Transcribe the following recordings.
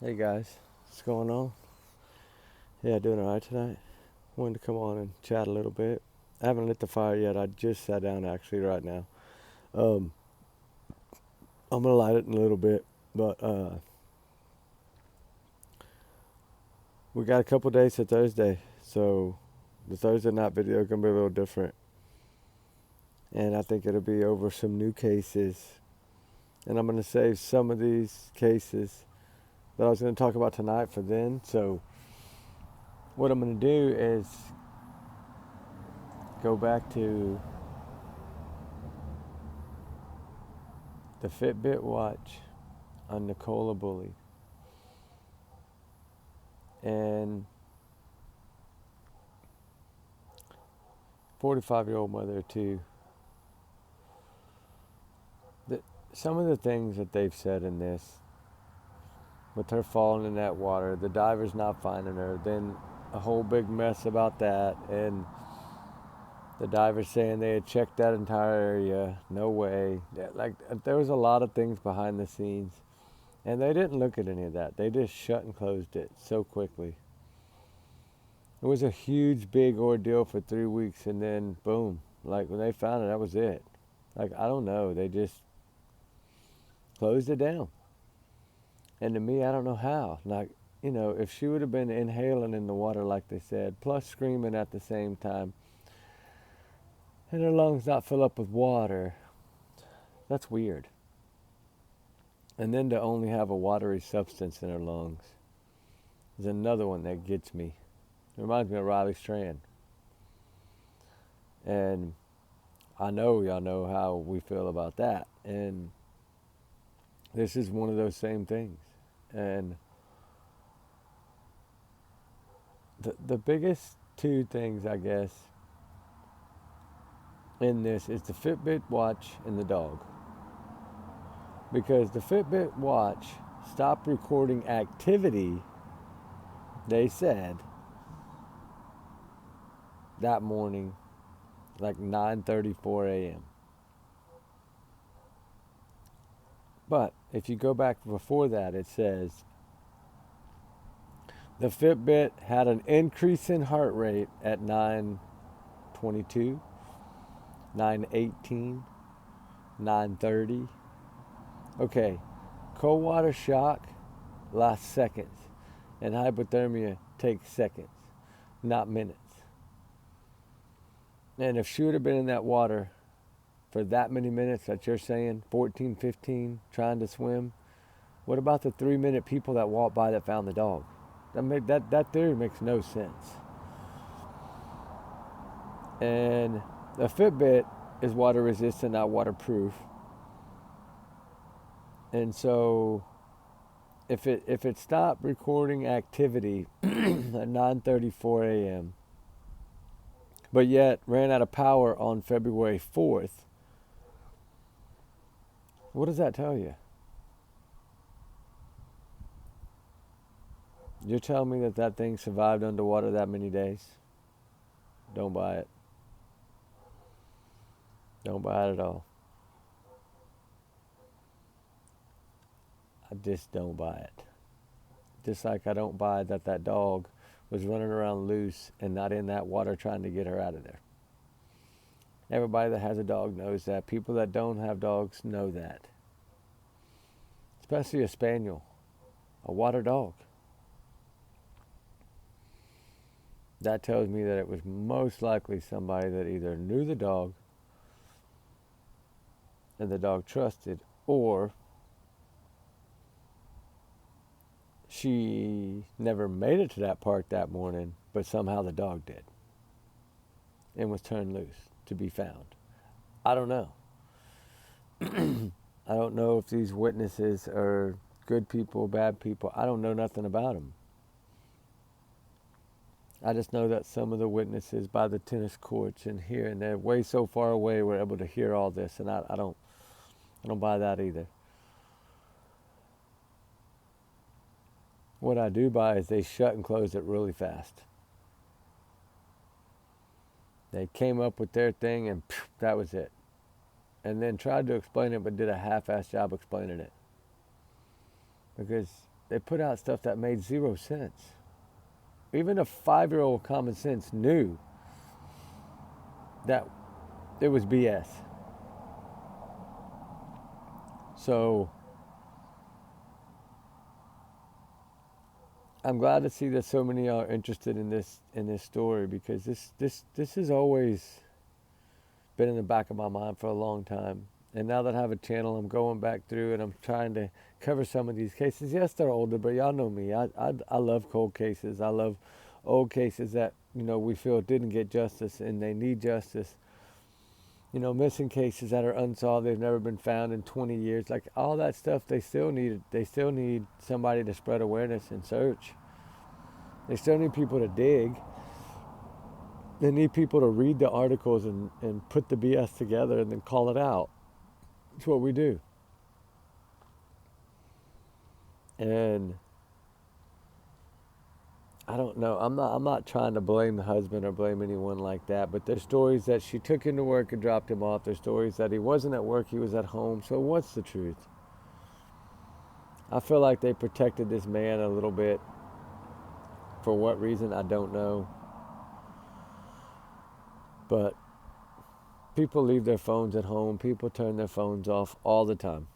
Hey guys, what's going on? Yeah, doing alright tonight. Wanted to come on and chat a little bit. I haven't lit the fire yet. I just sat down actually right now. Um, I'm gonna light it in a little bit, but we got a couple days to Thursday, so the Thursday night video is gonna be a little different, and I think it'll be over some new cases, and I'm gonna save some of these cases that I was gonna talk about tonight for then. So what I'm gonna do is go back to the Fitbit watch on Nicola Bulley. And 45-year-old mother too. Some of the things that they've said in this, with her falling in that water, the divers not finding her, then a whole big mess about that, and the divers saying they had checked that entire area, no way. Like, there was a lot of things behind the scenes, and they didn't look at any of that. They just shut and closed it so quickly. It was a huge, big ordeal for 3 weeks, and then boom, like when they found it, that was it. Like, I don't know, they just closed it down. And to me, I don't know how. Like, if she would have been inhaling in the water like they said, plus screaming at the same time, and her lungs not fill up with water, that's weird. And then to only have a watery substance in her lungs is another one that gets me. It reminds me of Riley Strand. And I know y'all know how we feel about that. And this is one of those same things. And the biggest two things, I guess, in this is the Fitbit watch and the dog. Because the Fitbit watch stopped recording activity, they said, that morning, like 9:34 a.m. But if you go back before that, it says the Fitbit had an increase in heart rate at 9:22, 9:18, 9:30. Okay, cold water shock lasts seconds, and hypothermia takes seconds, not minutes. And if she would have been in that water for that many minutes that you're saying, 14, 15, trying to swim, what about the 3-minute people that walked by that found the dog? That theory makes no sense. And the Fitbit is water resistant, not waterproof. And so if it stopped recording activity at 9:34 a.m., but yet ran out of power on February 4th, what does that tell you? You're telling me that thing survived underwater that many days? Don't buy it. Don't buy it at all. I just don't buy it. Just like I don't buy that dog was running around loose and not in that water trying to get her out of there. Everybody that has a dog knows that. People that don't have dogs know that. Especially a spaniel, a water dog. That tells me that it was most likely somebody that either knew the dog and the dog trusted, or she never made it to that park that morning, but somehow the dog did and was turned loose to be found. I don't know. I don't know if these witnesses are good people, bad people. I don't know nothing about them. I just know that some of the witnesses by the tennis courts and here and there, way so far away, were able to hear all this, and I don't buy that either. What I do buy is they shut and closed it really fast. They came up with their thing and that was it. And then tried to explain it but did a half-assed job explaining it. Because they put out stuff that made zero sense. Even a 5-year-old common sense knew that it was BS. So I'm glad to see that so many are interested in this story, because this has always been in the back of my mind for a long time. And now that I have a channel, I'm going back through and I'm trying to cover some of these cases. Yes, they're older, but y'all know me. I love cold cases. I love old cases that, we feel didn't get justice and they need justice. Missing cases that are unsolved, they've never been found in 20 years. Like all that stuff, they still need somebody to spread awareness and search. They still need people to dig. They need people to read the articles and put the BS together and then call it out. It's what we do. And I don't know. I'm not trying to blame the husband or blame anyone like that, but there's stories that she took him to work and dropped him off. There's stories that he wasn't at work, he was at home. So what's the truth? I feel like they protected this man a little bit. For what reason, I don't know. But people leave their phones at home. People turn their phones off all the time.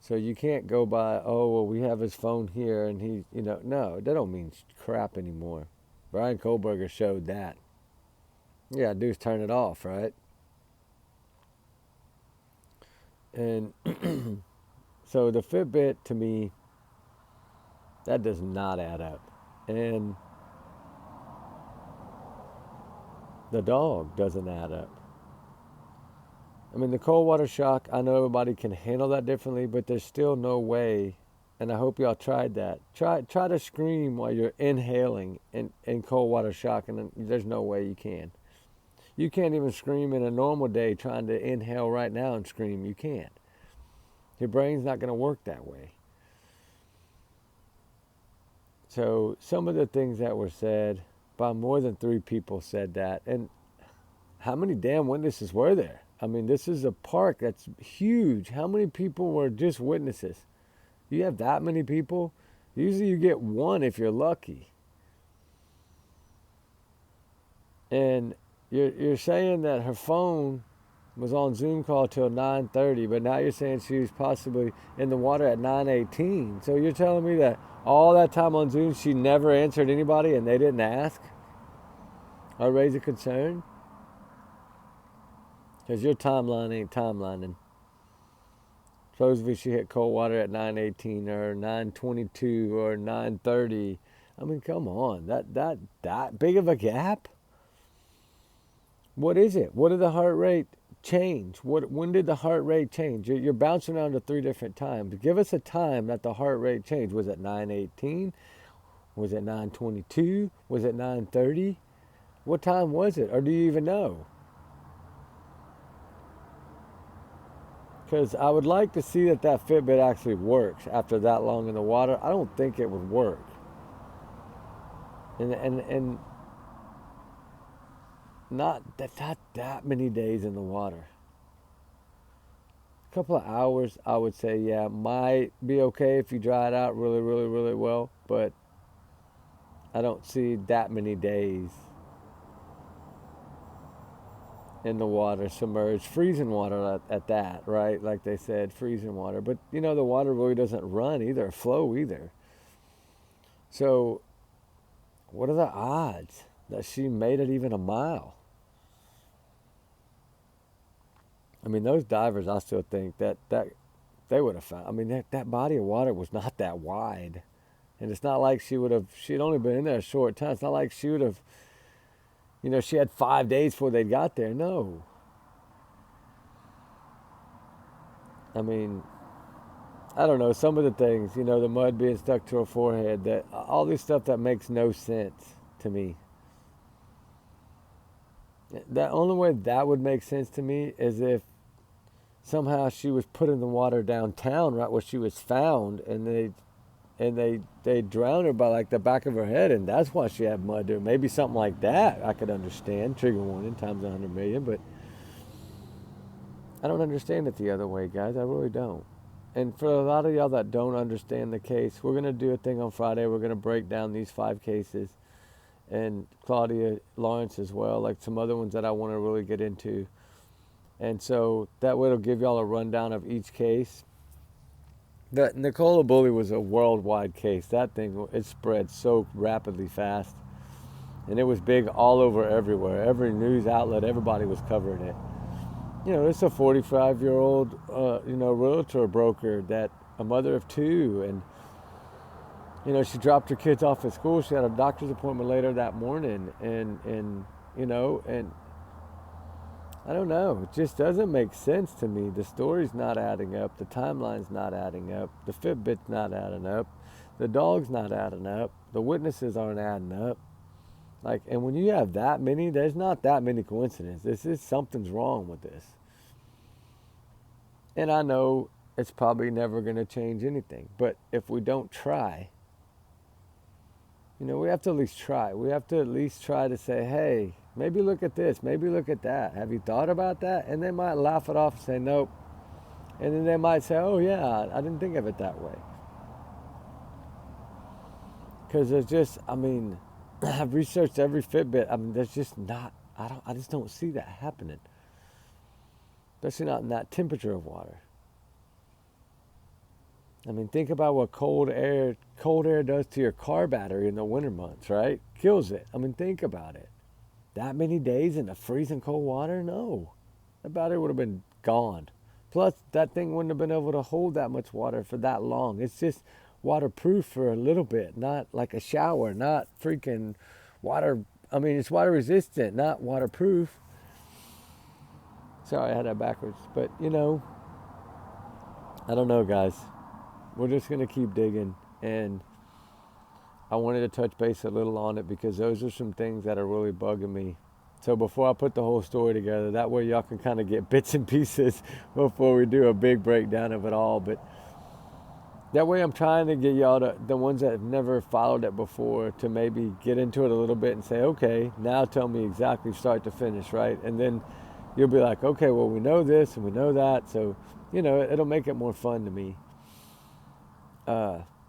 So you can't go by, oh, well, we have his phone here and he, no, that don't mean crap anymore. Brian Kohlberger showed that. Yeah, dudes turn it off, right? And so the Fitbit, to me, that does not add up. And the dog doesn't add up. I mean, the cold water shock, I know everybody can handle that differently, but there's still no way, and I hope y'all tried that. Try to scream while you're inhaling in cold water shock, and there's no way you can. You can't even scream in a normal day trying to inhale right now and scream. You can't. Your brain's not going to work that way. So some of the things that were said, by more than 3 people said that, and how many damn witnesses were there? I mean, this is a park that's huge. How many people were just witnesses? You have that many people? Usually you get 1 if you're lucky. And you're saying that her phone was on Zoom call till 9:30, but now you're saying she was possibly in the water at 9:18. So you're telling me that all that time on Zoom she never answered anybody and they didn't ask or raise a concern? Because your timeline ain't timelining. Supposedly she hit cold water at 9:18 or 9:22 or 9:30. I mean, come on. That big of a gap? What is it? What did the heart rate change? When did the heart rate change? You're bouncing around to 3 different times. Give us a time that the heart rate changed. Was it 9:18? Was it 9:22? Was it 9:30? What time was it? Or do you even know? Because I would like to see that Fitbit actually works after that long in the water. I don't think it would work. And not that many days in the water. A couple of hours, I would say, yeah, might be okay if you dry it out really, really, really well. But I don't see that many days in the water, submerged, freezing water at that, right? Like they said, freezing water. But, the water really doesn't run either, flow either. So, what are the odds that she made it even a mile? I mean, those divers, I still think that they would have found. I mean, that body of water was not that wide. And it's not like she'd only been in there a short time. It's not like she would have, she had 5 days before they got there. No. I mean, I don't know, some of the things, the mud being stuck to her forehead, that all this stuff that makes no sense to me. The only way that would make sense to me is if somehow she was put in the water downtown, right where she was found, and they drowned her by like the back of her head, and that's why she had mud there. Maybe something like that I could understand. Trigger warning times 100 million, but I don't understand it the other way, guys. I really don't. And for a lot of y'all that don't understand the case, we're going to do a thing on Friday. We're going to break down these 5 cases, and Claudia Lawrence as well, like some other ones that I want to really get into. And so that way it'll give y'all a rundown of each case. The Nicola Bulley was a worldwide case. That thing, it spread so rapidly fast. And it was big all over everywhere. Every news outlet, everybody was covering it. You know, it's a 45-year-old, realtor broker that a mother of 2. And, you know, she dropped her kids off at school. She had a doctor's appointment later that morning. And I don't know. It just doesn't make sense to me. The story's not adding up. The timeline's not adding up. The Fitbit's not adding up. The dog's not adding up. The witnesses aren't adding up. Like, and when you have that many, there's not that many coincidences. Something's wrong with this. And I know it's probably never going to change anything. But if we don't try, you know, we have to at least try. We have to at least try to say, hey, maybe look at this, maybe look at that. Have you thought about that? And they might laugh it off and say, nope. And then they might say, oh, yeah, I didn't think of it that way. Because there's just, I mean, I've researched every Fitbit. I mean, there's just not, I just don't see that happening. Especially not in that temperature of water. I mean, think about what cold air does to your car battery in the winter months, right? Kills it. I mean, think about it. That many days in the freezing cold water? No. That battery would have been gone. Plus, that thing wouldn't have been able to hold that much water for that long. It's just waterproof for a little bit, not like a shower, not freaking water. I mean, it's water resistant, not waterproof. Sorry, I had that backwards. But, you know, I don't know, guys. We're just going to keep digging. And I wanted to touch base a little on it because those are some things that are really bugging me. So before I put the whole story together, that way y'all can kind of get bits and pieces before we do a big breakdown of it all. But that way I'm trying to get y'all, the ones that have never followed it before, to maybe get into it a little bit and say, okay, now tell me exactly start to finish, right? And then you'll be like, okay, well, we know this and we know that. So, you know, it'll make it more fun to me.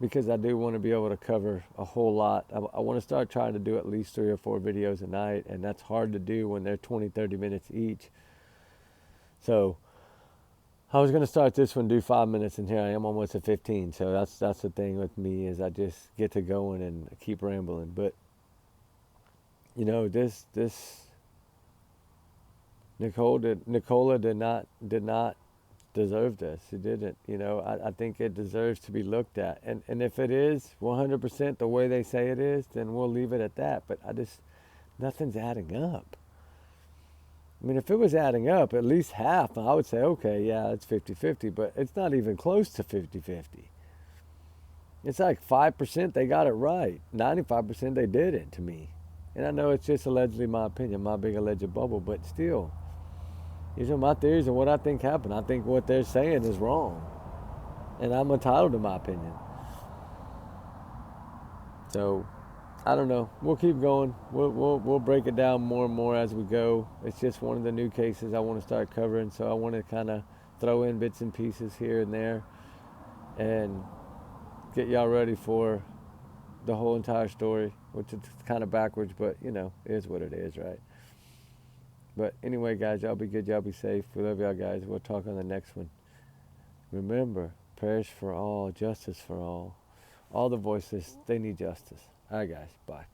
Because I do want to be able to cover a whole lot. I want to start trying to do at least 3 or 4 videos a night, and that's hard to do when they're 20, 30 minutes each. So I was going to start this one, do 5 minutes, and here I am almost at 15. So that's the thing with me, is I just get to going and keep rambling. But, you know, this Nicola did not deserve this. It didn't. You know, I think it deserves to be looked at. And if it is 100% the way they say it is, then we'll leave it at that. But nothing's adding up. I mean, if it was adding up, at least half, I would say, okay, yeah, it's 50-50. But it's not even close to 50-50. It's like 5% they got it right. 95% they didn't, to me. And I know it's just allegedly my opinion, my big alleged bubble, but still. These are my theories and what I think happened. I think what they're saying is wrong. And I'm entitled to my opinion. So, I don't know. We'll keep going. We'll break it down more and more as we go. It's just one of the new cases I want to start covering. So I want to kind of throw in bits and pieces here and there. And get y'all ready for the whole entire story. Which is kind of backwards, but, you know, it is what it is, right? But anyway, guys, y'all be good. Y'all be safe. We love y'all, guys. We'll talk on the next one. Remember, prayers for all, justice for all. All the voiceless, they need justice. All right, guys. Bye.